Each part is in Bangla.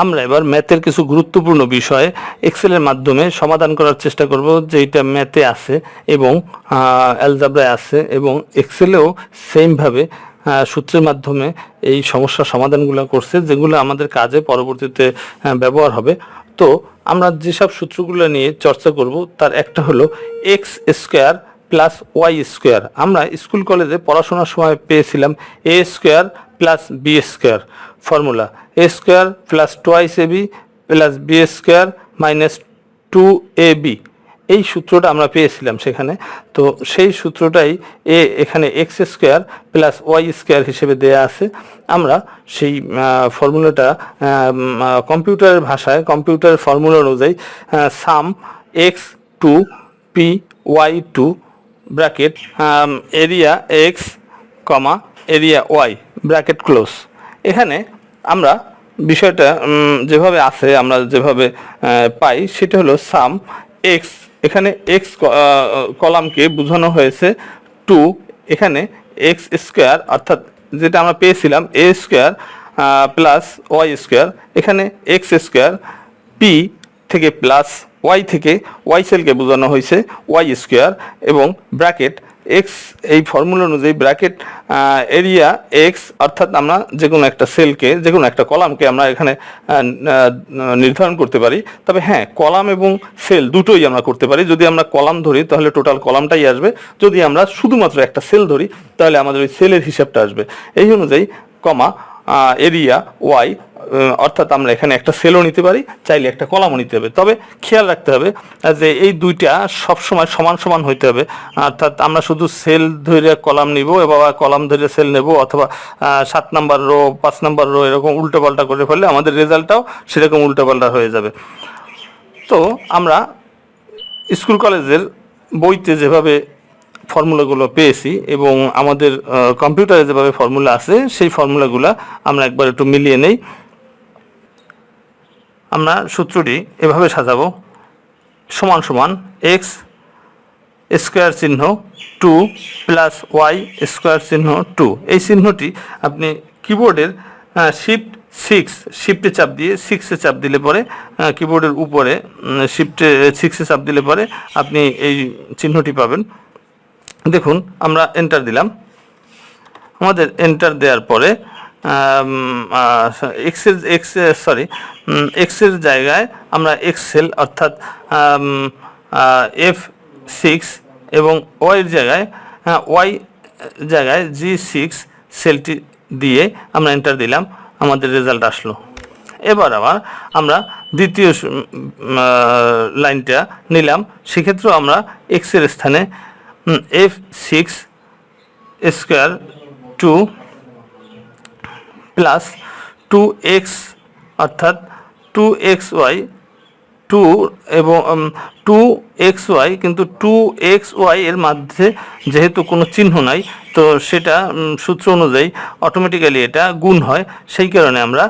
আমরা এবার ম্যাথের কিছু গুরুত্বপূর্ণ বিষয় এক্সেলের মাধ্যমে সমাধান করার চেষ্টা করব, যেটা ম্যাথে আছে এবং অ্যালজেব্রায় আছে এবং এক্সেলেও সেমভাবে সূত্রের মাধ্যমে এই সমস্যার সমাধানগুলো করছে, যেগুলো আমাদের কাজে পরবর্তীতে ব্যবহার হবে। তো আমরা যেসব সূত্রগুলো নিয়ে চর্চা করব তার একটা হলো x square plus y square. আমরা স্কুল কলেজে পড়াশোনার সময় পেয়েছিলাম a square plus b square formula, a square plus twice a b plus b square minus 2ab। এই সূত্রটা আমরা পেয়েছিলাম সেখানে। তো সেই সূত্রটাই এখানে x square plus y square হিসেবে দেয়া আছে। আমরা সেই ফর্মুলাটা কম্পিউটারের ভাষায়, কম্পিউটারের ফর্মুলা অনুযায়ী sum x to p y to bracket array x comma array y bracket close. এখানে আমরা বিষয়টা যেভাবে আছে, আমরা যেভাবে পাই সেটা হলো সাম এক্স, এখানে এক্স কলামকে বোঝানো হয়েছে 2, এখানে এক্স স্কোয়ার অর্থাৎ যেটা আমরা পেয়েছিলাম a square plus y square, এখানে এক্স স্কোয়ার পি থেকে প্লাস ওয়াই থেকে ওয়াই সেলকে বোঝানো হয়েছে ওয়াই স্কোয়ার এবং ব্র্যাকেট এক্স, এই ফর্মুলা অনুযায়ী ব্র্যাকেট এরিয়া এক্স অর্থাৎ আমরা যে কোনো একটা সেলকে, যে কোনো একটা কলামকে আমরা এখানে নির্ধারণ করতে পারি। তবে হ্যাঁ, কলাম এবং সেল দুটোই আমরা করতে পারি। যদি আমরা কলাম ধরি তাহলে টোটাল কলামটাই আসবে, যদি আমরা শুধুমাত্র একটা সেল ধরি তাহলে আমাদের ওই সেলের হিসাবটা আসবে। এই অনুযায়ী কমা এরিয়া ওয়াই অর্থাৎ আমরা এখানে একটা সেলও নিতে পারি, চাইলে একটা কলামও নিতে হবে। তবে খেয়াল রাখতে হবে যে এই দুইটা সবসময় সমান সমান হইতে হবে, অর্থাৎ আমরা শুধু সেল ধরে কলাম নিব এবং কলাম ধরে সেল নেব, অথবা 7 নাম্বার রো 5 নাম্বার রো এরকম উল্টোপাল্টা করে ফেললে আমাদের রেজাল্টটাও সেরকম উল্টোপাল্টা হয়ে যাবে। তো আমরা স্কুল কলেজের বইতে যেভাবে ফর্মুলাগুলো পেয়েছি এবং আমাদের কম্পিউটারে যেভাবে ফর্মুলা আছে সেই ফর্মুলাগুলো আমরা একবার একটু মিলিয়ে নেই। আমরা সূত্রটি এভাবে সাজাবো, সমান সমান এক্স স্কোয়ার চিহ্ন 2 প্লাস ওয়াই স্কোয়ার চিহ্ন 2। এই চিহ্নটি আপনি কিবোর্ডের শিফটে চাপ দিয়ে 6-এ চাপ দিলে পরে, কিবোর্ডের উপরে শিফটে 6-এ চাপ দিলে পরে আপনি এই চিহ্নটি পাবেন। দেখুন আমরা এন্টার দিলাম, আমাদের এন্টার দেওয়ার পরে এক্সের জায়গায় আমরা এক্সেল অর্থাৎ F6 এবং ওয়াইয়ের জায়গায় G6 সেলটি দিয়ে আমরা এন্টার দিলাম, আমাদের রেজাল্ট আসলো। এবার আবার আমরা দ্বিতীয় লাইনটা নিলাম, সেক্ষেত্রেও আমরা এক্সের স্থানে F6 স্কোয়ার 2 প্লাস 2x অর্থাৎ 2xy 2 এবং 2xy, কিন্তু 2xy এর মধ্যে যেহেতু কোনো চিহ্ন নাই তো সেটা সূত্র অনুযায়ী অটোমেটিক্যালি এটা গুণ হয়, সেই কারণে আমরা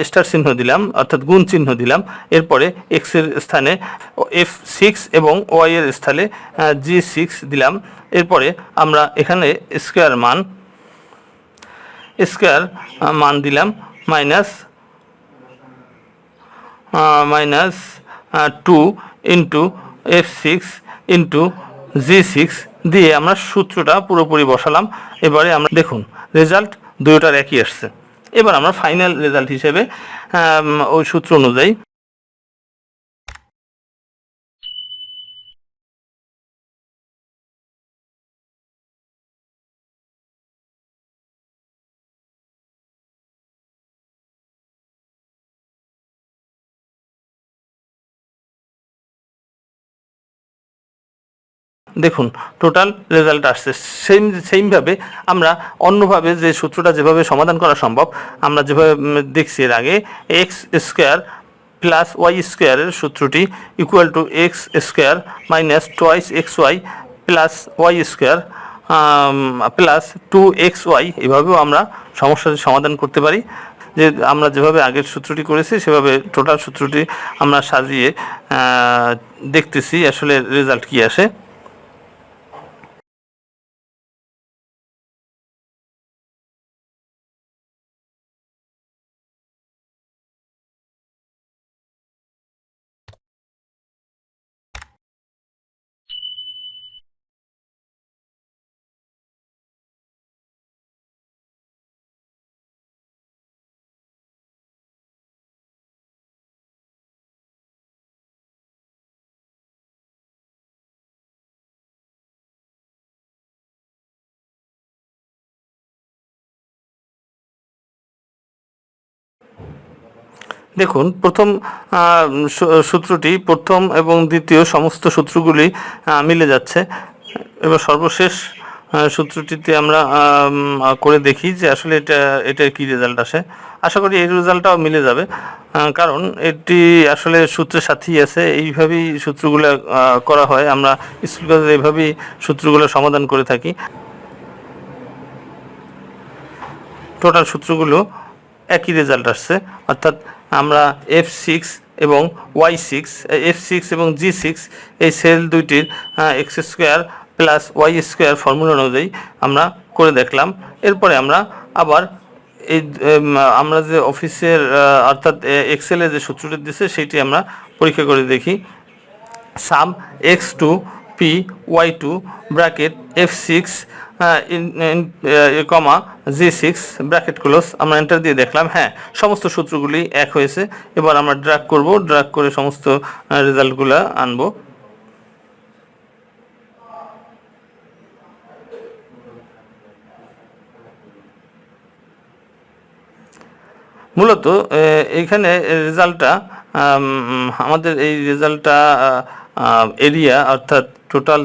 স্টার চিহ্ন দিলাম অর্থাৎ গুণ চিহ্ন দিলাম। এরপরে এক্সের স্থানে F6 এবং ওয়াই এর স্থানে G6 দিলাম। এরপরে আমরা এখানে স্কোয়ার মান দিলাম minus 2 into F6 into G6 দিয়ে আমরা সূত্রটা পুরোপুরি বসালাম। এবারে আমরা দেখুন রেজাল্ট দুটোটার একই আসছে। এবার আমরা ফাইনাল রেজাল্ট হিসেবে ওই সূত্র অনুযায়ী দেখুন টোটাল রেজাল্ট আসছে। সেইমভাবে আমরা অন্যভাবে যে সূত্রটা যেভাবে সমাধান করা সম্ভব, আমরা যেভাবে দেখছি এর আগে, এক্স স্কোয়ার প্লাস ওয়াই স্কোয়ারের সূত্রটি equal to x square minus twice x y plus y square plus 2xy, এভাবেও আমরা সমস্যার সমাধান করতে পারি। যে আমরা যেভাবে আগের সূত্রটি করেছি সেভাবে টোটাল সূত্রটি আমরা সাজিয়ে দেখতেছি আসলে রেজাল্ট কী আসে। দেখুন প্রথম সূত্রটি প্রথম এবং দ্বিতীয় সমস্ত সূত্রগুলি মিলে যাচ্ছে। এবার সর্বশেষ সূত্রটিতে আমরা করে দেখি যে আসলে এটার কী রেজাল্ট আসে। আশা করি এই রেজাল্টটাও মিলে যাবে, কারণ এটি আসলে সূত্রের সাথেই আছে। এইভাবেই সূত্রগুলো করা হয়, আমরা স্কুল কলেজে এইভাবেই সূত্রগুলো সমাধান করে থাকি। টোটাল সূত্রগুলো একই রেজাল্ট আসছে, অর্থাৎ আমরা F6 এবং Y6, F6 এবং G6 এই সেল দুইটির x² প্লাস y² ফর্মুলা অনুযায়ী আমরা করে দেখলাম। এরপরে আমরা আবার এই আমরা যে অফিসের অর্থাৎ এক্সেলে যে সূত্রটি দিচ্ছে সেইটি আমরা পরীক্ষা করে দেখি। SUMX2PY2 ব্র্যাকেট F6 কমা G6 ব্র্যাকেট ক্লোজ, আমরা এন্টার দিয়ে দেখলাম হ্যাঁ সমস্ত সূত্রগুলি এক হয়েছে। এবার আমরা ড্র্যাগ করব, ড্র্যাগ করে সমস্ত রেজাল্টগুলো আনবো। মূলত এইখানে রেজাল্টটা আমাদের এই রেজাল্টটা এরিয়া অর্থাৎ টোটাল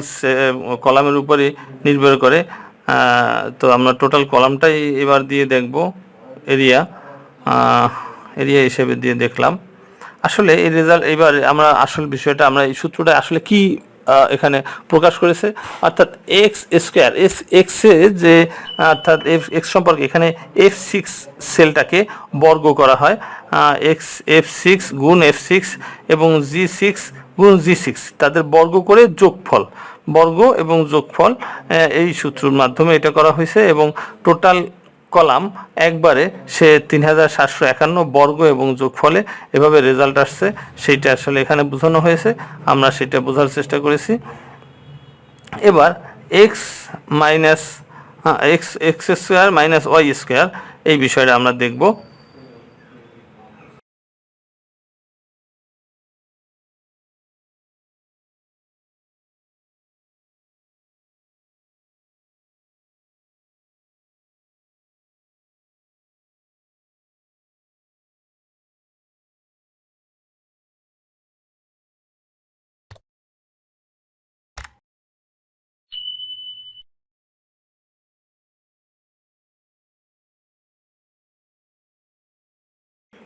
কলামের উপরে নির্ভর করে। তো আমরা টোটাল কলামটাই এবার দিয়ে দেখব, এরিয়া হিসেবে দিয়ে দেখলাম। আসলে এই রেজাল্ট এবার আমরা আসল বিষয়টা আমরা এই সূত্রটা আসলে কি এখানে প্রকাশ করেছে, অর্থাৎ x² এক্সে যে অর্থাৎ এক্স সম্পর্কে এখানে F6 সেলটাকে বর্গ করা হয়, F6 গুণ F6 এবং G6 গুণ G6 তাদের বর্গ করে যোগফল, বর্গ এবং যোগফল এই সূত্রের মাধ্যমে এটা করা হয়েছে। এবং টোটাল কলাম একবারে সে 3751 বর্গ এবং যোগফলে এভাবে রেজাল্ট আসছে, সেইটা আসলে এখানে বোঝানো হয়েছে, আমরা সেটা বোঝার চেষ্টা করেছি। এবার x² মাইনাস y² এই বিষয়টা আমরা দেখব।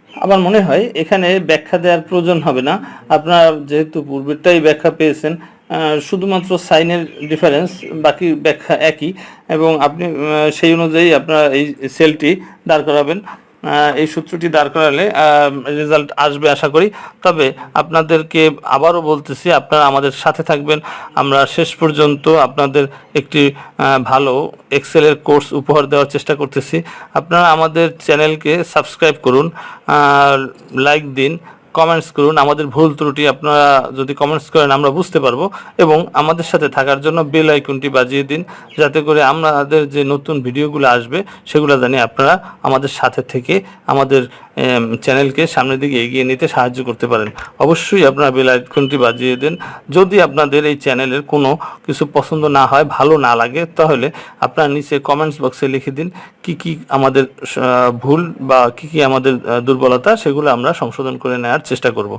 আমার মনে হয় এখানে ব্যাখ্যা দেওয়ার প্রয়োজন হবে না, আপনারা যেহেতু পূর্বেরটাই ব্যাখ্যা পেয়েছেন, শুধুমাত্র সাইনের ডিফারেন্স, বাকি ব্যাখ্যা একই, এবং আপনি সেই অনুযায়ী আপনারা এই সেলটি দাঁড় করাবেন। এই সূত্রটি দাঁড় করালে রেজাল্ট আসবে আশা করি। তবে আপনাদেরকে আবারও বলতেছি, আপনারা আমাদের সাথে থাকবেন, আমরা শেষ পর্যন্ত আপনাদের একটি ভালো এক্সেলের কোর্স উপহার দেওয়ার চেষ্টা করতেছি। আপনারা আমাদের চ্যানেলকে সাবস্ক্রাইব করুন, লাইক দিন, কমেন্টস করুন। আমাদের ভুল ত্রুটি আপনারা যদি কমেন্টস করেন আমরা বুঝতে পারবো, এবং আমাদের সাথে থাকার জন্য বেল আইকনটি বাজিয়ে দিন, যাতে করে আমাদের যে নতুন ভিডিওগুলো আসবে সেগুলো জানি আপনারা আমাদের সাথে থেকে আমাদের চ্যানেলকে সামনের দিকে এগিয়ে নিতে সাহায্য করতে পারেন। অবশ্যই আপনারা বেল আইকনটি বাজিয়ে দেন। যদি আপনাদের এই চ্যানেলের কোনো কিছু পছন্দ না হয়, ভালো না লাগে, তাহলে আপনারা নিচে কমেন্টস বক্সে লিখে দিন কি কি আমাদের ভুল বা কি কি আমাদের দুর্বলতা, সেগুলো আমরা সংশোধন করে নেওয়ার চেষ্টা করব।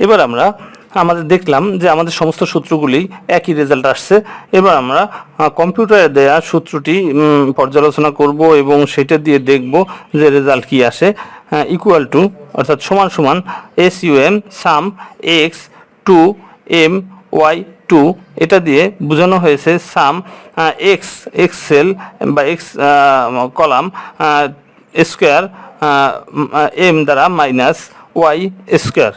এবার আমরা দেখলাম যে আমাদের সমস্ত সূত্রগুলি একই রেজাল্ট আসছে। এবার আমরা কম্পিউটারে দেয়া সূত্রটি পর্যালোচনা করব এবং সেটা দিয়ে দেখব যে রেজাল্ট কি আসে। ইকুয়াল টু অর্থাৎ সমান সমান SUM sum x to m y to, এটা দিয়ে বোঝানো হয়েছে সাম এক্স এক্সেল বা এক্স কলাম স্কোয়ার এম দ্বারা মাইনাস ওয়াই স্কোয়ার।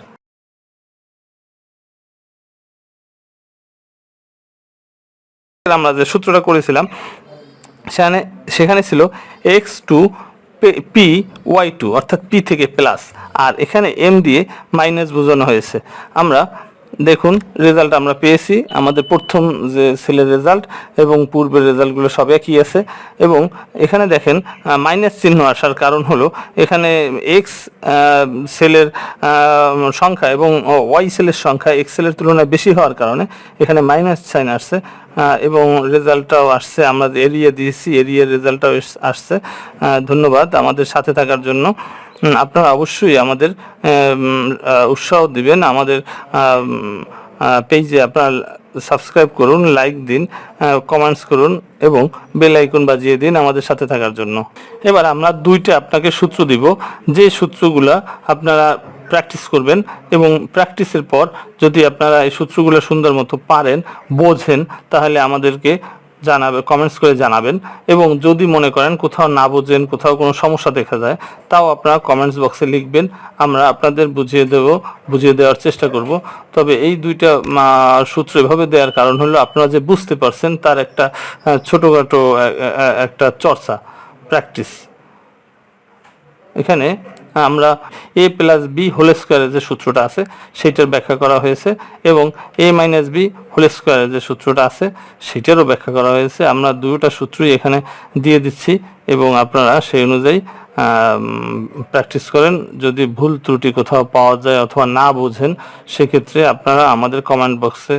আমরা যে সূত্রটা করেছিলাম সেখানে ছিল X2PY2 অর্থাৎ P থেকে প্লাস, আর এখানে M দিয়ে মাইনাস বোঝানো হয়েছে। আমরা দেখুন রেজাল্ট আমরা পেয়েছি, আমাদের প্রথম যে সেলের রেজাল্ট এবং পূর্বের রেজাল্টগুলো সব একই আছে। এবং এখানে দেখেন মাইনাস চিহ্ন আসার কারণ হলো এখানে এক্স সেলের সংখ্যা এবং ওয়াই সেলের সংখ্যা এক্সেলের তুলনায় বেশি হওয়ার কারণে এখানে মাইনাস সাইন আসছে এবং রেজাল্টটাও আসছে। আমরা এরিয়া দিয়েছি, এরিয়ার রেজাল্টটাও আসছে। ধন্যবাদ আমাদের সাথে থাকার জন্য। আপনারা অবশ্যই আমাদের উৎসাহ দিবেন, আমাদের পেজে আপনারা সাবস্ক্রাইব করুন, লাইক দিন, কমেন্টস করুন এবং বেল আইকন বাজিয়ে দিন আমাদের সাথে থাকার জন্য। এবার আমরা দুইটা আপনাকে সূত্র দিব, যে সূত্রগুলা আপনারা প্র্যাকটিস করবেন এবং প্র্যাকটিসের পর যদি আপনারা এই সূত্রগুলো সুন্দর মতো পারেন, বোঝেন, তাহলে আমাদেরকে জানাবে, কমেন্টস করে জানাবেন। এবং যদি মনে করেন কোথাও না বোঝেন, কোথাও কোনো সমস্যা দেখা যায়, তাও আপনারা কমেন্টস বক্সে লিখবেন, আমরা আপনাদের বুঝিয়ে দেওয়ার চেষ্টা করব। তবে এই দুইটা সূত্র এভাবে দেওয়ার কারণ হলো আপনারা যে বুঝতে পারছেন তার একটা ছোটোখাটো একটা চর্চা, প্র্যাকটিস। এখানে আমরা a প্লাস বি হোল স্কোয়ারের যে সূত্রটা আছে সেইটার ব্যাখ্যা করা হয়েছে এবং a মাইনাস বি হোল স্কোয়ারের যে সূত্রটা আছে সেটারও ব্যাখ্যা করা হয়েছে। আমরা দুটো সূত্রই এখানে দিয়ে দিচ্ছি এবং আপনারা সেই অনুযায়ী প্র্যাকটিস করেন। যদি ভুল ত্রুটি কোথাও পাওয়া যায় অথবা না বোঝেন, সেক্ষেত্রে আপনারা আমাদের কমেন্ট বক্সে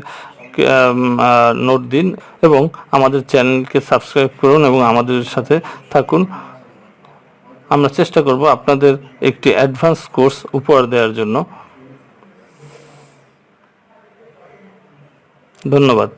নোট দিন এবং আমাদের চ্যানেলকে সাবস্ক্রাইব করুন এবং আমাদের সাথে থাকুন। আমরা চেষ্টা করব আপনাদের একটি অ্যাডভান্স কোর্স উপহার দেওয়ার জন্য। ধন্যবাদ।